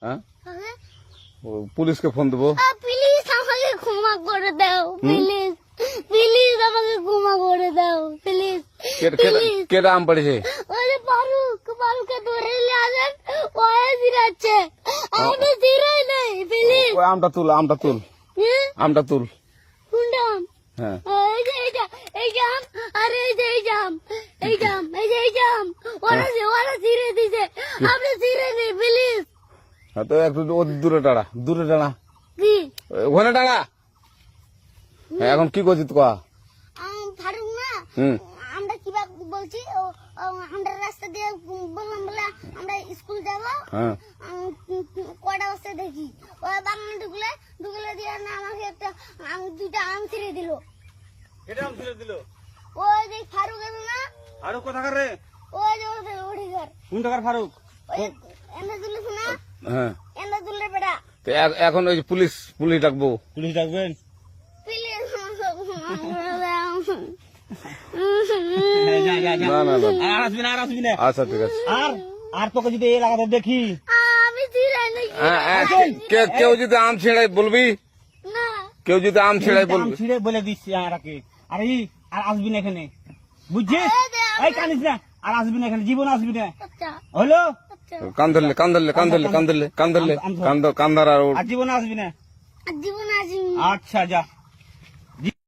হ্যাঁ কাকে? পুলিশকে ফোন দেবো। প্লিজ আমাকে ক্ষমা করে দাও, প্লিজ প্লিজ আমাকে ক্ষমা করে দাও, প্লিজ প্লিজ। কেটা আম পড়েছে? ওরে ফারুককে ধরে নিয়ে আসেন, ও জিরাচ্ছে, আমি জিরাই নাই, প্লিজ। ওই আমটা তুল, আমটা তুল, আমটা তুল। কোনটা আম? হ্যাঁ এই যে এই জাম, আরে এই যে এই জাম, এই জাম, এই যে এই জাম, ওরা জিরে দিছে, আপনি জিরে নেই, প্লিজ। হ্যাঁ, তো একটু দূরে টাড়া, দূরে টাড়া, কি ওখানে টাড়া। হ্যাঁ, এখন কি করছিস কয়া? ফারুক না, হুম আমরা কিভাবে বলছি, আমরা রাস্তা দিয়ে বললাম বলে আমরা স্কুল যাব, হ্যাঁ কটা বস্তা দেখি, ওই বাগানে ঢুকলে দিয়ে না আমাকে একটা দুইটা আম ছিঁড়ে দিল। এটা আম ছিঁড়ে দিল? ওই যে ফারুক এলো না, ফারুক কোথাকার রে? ওই যে ওঠে ঘর, কোন টাকার ফারুক? ওই এনে তুলিস না, হ্যাঁ। এনে তুললে বেটা, তো এখন ওই যে পুলিশ ডাকবো। পুলিশ ডাকবেন? প্লিজ আমাকে ক্ষমা করে দাও। যা যা যা, না না না, আর আসবি না, আর আসবি না। আচ্ছা ঠিক আছে। আর তোকে যদি এই এলাকাতে দেখি, আমি ছিঁড়াই নাকি? কেউ যদি আম ছিঁড়াই বলবি, না, কেউ যদি আম ছিঁড়াই আম বলবি। ছিঁড়ে বলে দিচ্ছি আমাকে, আর আসবি না এখানে, বুঝছিস? এই কানিস না, আর আসবি না এখানে, জীবন আসবি না, আচ্ছা হলো? আচ্ছা, কান ধরলে কান্দার আর আর জীবন আসবি না। জীবন আসি। আচ্ছা যা।